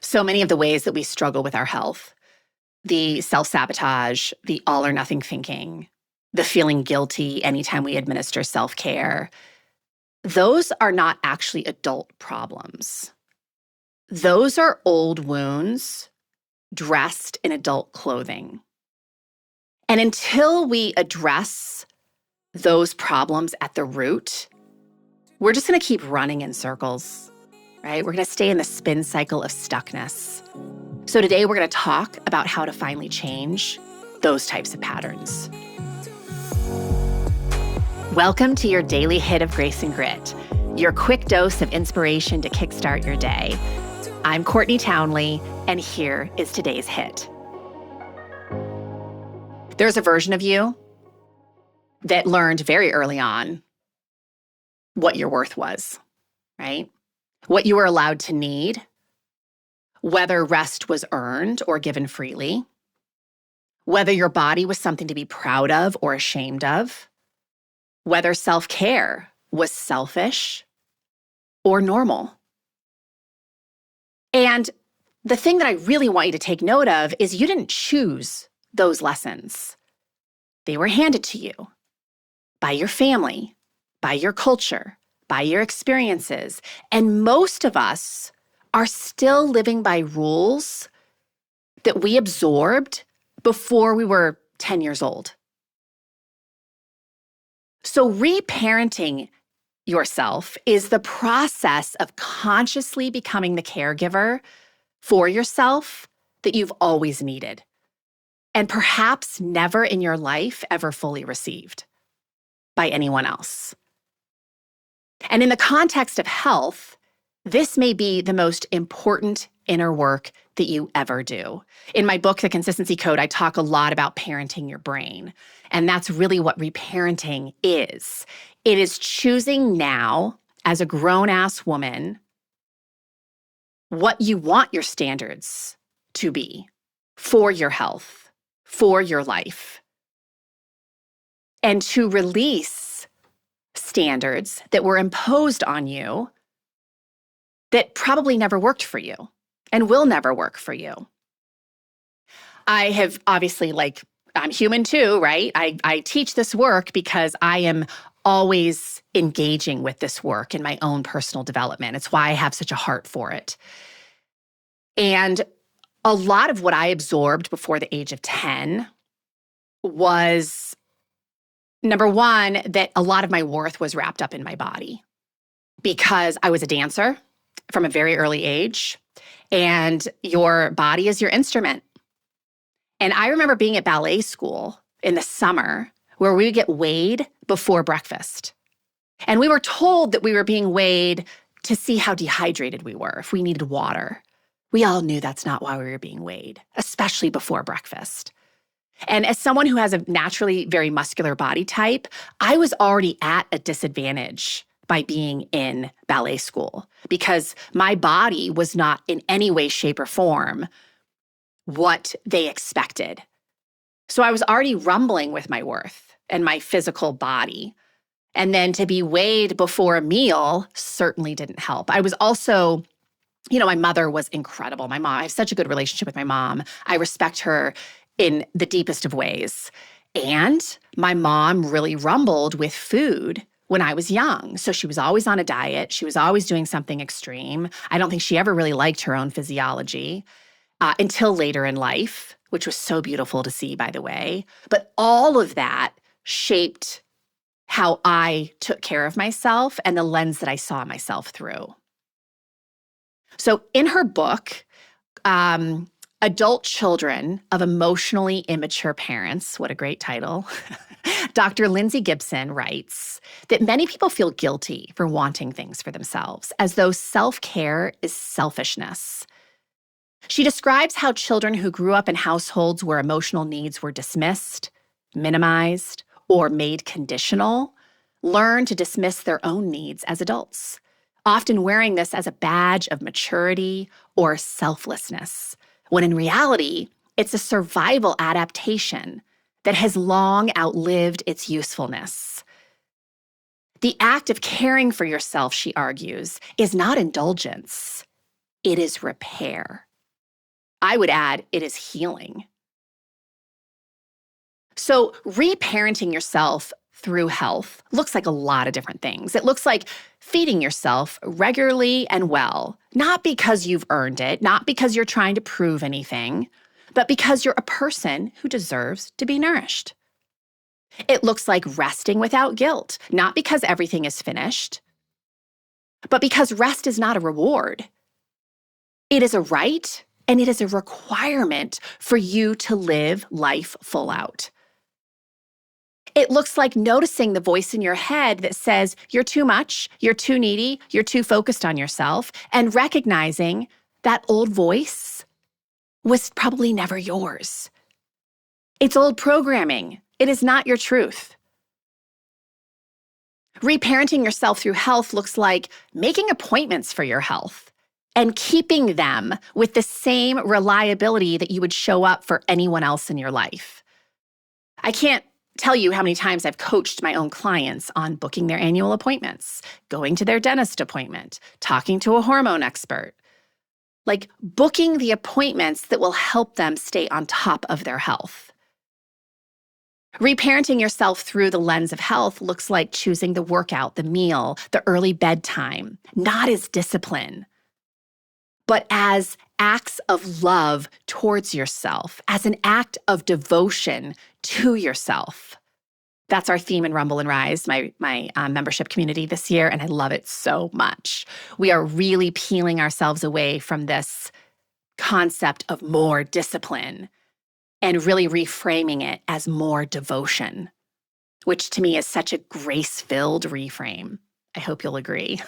So many of the ways that we struggle with our health, the self-sabotage, the all or nothing thinking, the feeling guilty anytime we administer self-care, those are not actually adult problems. Those are old wounds dressed in adult clothing. And until we address those problems at the root, we're just going to keep running in circles, right? We're going to stay in the spin cycle of stuckness. So today we're going to talk about how to finally change those types of patterns. Welcome to your daily hit of grace and grit, your quick dose of inspiration to kickstart your day. I'm Courtney Townley, and here is today's hit. There's a version of you that learned very early on what your worth was, right? What you were allowed to need, whether rest was earned or given freely, whether your body was something to be proud of or ashamed of, whether self-care was selfish or normal. And the thing that I really want you to take note of is you didn't choose those lessons. They were handed to you by your family, by your culture, by your experiences. And most of us are still living by rules that we absorbed before we were 10 years old. So reparenting yourself is the process of consciously becoming the caregiver for yourself that you've always needed, and perhaps never in your life ever fully received by anyone else. And in the context of health, this may be the most important inner work that you ever do. In my book, The Consistency Code, I talk a lot about parenting your brain. And that's really what reparenting is. It is choosing now, as a grown-ass woman, what you want your standards to be for your health, for your life, and to release standards that were imposed on you that probably never worked for you and will never work for you. I have obviously, I'm human too, right? I teach this work because I am always engaging with this work in my own personal development. It's why I have such a heart for it. And a lot of what I absorbed before the age of 10 was, number one, that a lot of my worth was wrapped up in my body because I was a dancer from a very early age, and your body is your instrument. And I remember being at ballet school in the summer where we would get weighed before breakfast. And we were told that we were being weighed to see how dehydrated we were, if we needed water. We all knew that's not why we were being weighed, especially before breakfast. And as someone who has a naturally very muscular body type, I was already at a disadvantage by being in ballet school because my body was not in any way, shape, or form what they expected. So I was already rumbling with my worth and my physical body. And then to be weighed before a meal certainly didn't help. I was also, my mother was incredible. My mom, I have such a good relationship with my mom. I respect her in the deepest of ways. And my mom really rumbled with food when I was young. So she was always on a diet. She was always doing something extreme. I don't think she ever really liked her own physiology until later in life, which was so beautiful to see, by the way. But all of that shaped how I took care of myself and the lens that I saw myself through. So in her book, Adult Children of Emotionally Immature Parents, what a great title, Dr. Lindsay Gibson writes that many people feel guilty for wanting things for themselves, as though self-care is selfishness. She describes how children who grew up in households where emotional needs were dismissed, minimized, or made conditional learn to dismiss their own needs as adults, often wearing this as a badge of maturity or selflessness, when in reality, it's a survival adaptation that has long outlived its usefulness. The act of caring for yourself, she argues, is not indulgence. It is repair. I would add, it is healing. So reparenting yourself through health looks like a lot of different things. It looks like feeding yourself regularly and well, not because you've earned it, not because you're trying to prove anything, but because you're a person who deserves to be nourished. It looks like resting without guilt, not because everything is finished, but because rest is not a reward. It is a right and it is a requirement for you to live life full out. It looks like noticing the voice in your head that says you're too much, you're too needy, you're too focused on yourself, and recognizing that old voice was probably never yours. It's old programming. It is not your truth. Reparenting yourself through health looks like making appointments for your health and keeping them with the same reliability that you would show up for anyone else in your life. I can't tell you how many times I've coached my own clients on booking their annual appointments, going to their dentist appointment, talking to a hormone expert, like booking the appointments that will help them stay on top of their health. Reparenting yourself through the lens of health looks like choosing the workout, the meal, the early bedtime, not as discipline, but as acts of love towards yourself, as an act of devotion to yourself. That's our theme in Rumble and Rise, my membership community this year, and I love it so much. We are really peeling ourselves away from this concept of more discipline and really reframing it as more devotion, which to me is such a grace-filled reframe. I hope you'll agree.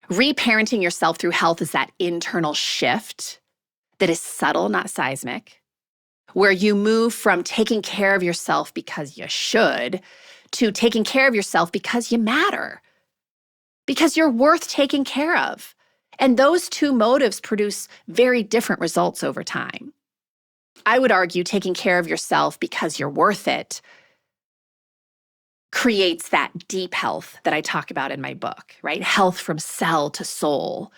Reparenting yourself through health is that internal shift that is subtle, not seismic, where you move from taking care of yourself because you should to taking care of yourself because you matter, because you're worth taking care of. And those two motives produce very different results over time. I would argue taking care of yourself because you're worth it creates that deep health that I talk about in my book, right? Health from cell to soul.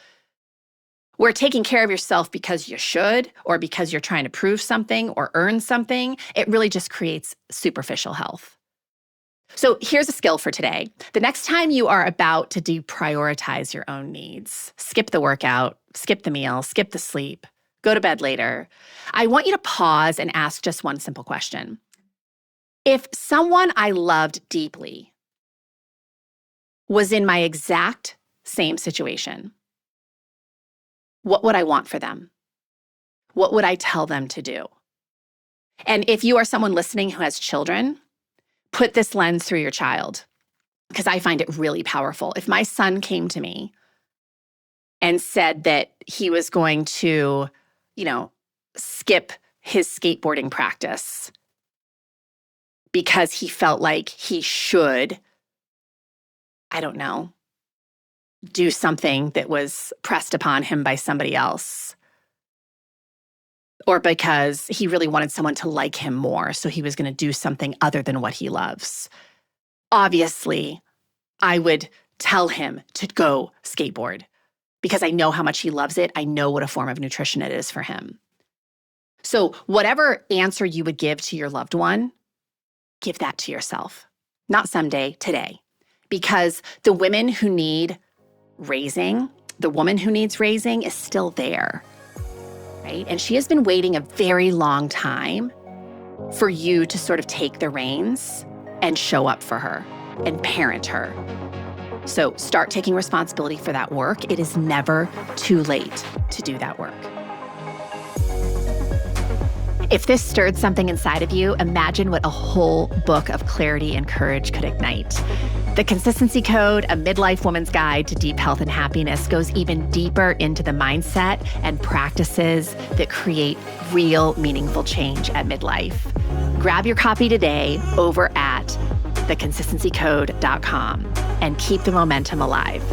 Where taking care of yourself because you should, or because you're trying to prove something or earn something, it really just creates superficial health. So here's a skill for today. The next time you are about to deprioritize your own needs, skip the workout, skip the meal, skip the sleep, go to bed later, I want you to pause and ask just one simple question. If someone I loved deeply was in my exact same situation, what would I want for them? What would I tell them to do? And if you are someone listening who has children, put this lens through your child, because I find it really powerful. If my son came to me and said that he was going to, skip his skateboarding practice because he felt like he should, do something that was pressed upon him by somebody else, or because he really wanted someone to like him more, so he was going to do something other than what he loves. Obviously, I would tell him to go skateboard because I know how much he loves it. I know what a form of nutrition it is for him. So whatever answer you would give to your loved one, give that to yourself. Not someday, today. Because the women who need raising, the woman who needs raising is still there, right? And she has been waiting a very long time for you to sort of take the reins and show up for her and parent her. So start taking responsibility for that work. It is never too late to do that work. If this stirred something inside of you, imagine what a whole book of clarity and courage could ignite. The Consistency Code, a midlife woman's guide to deep health and happiness, goes even deeper into the mindset and practices that create real, meaningful change at midlife. Grab your copy today over at theconsistencycode.com and keep the momentum alive.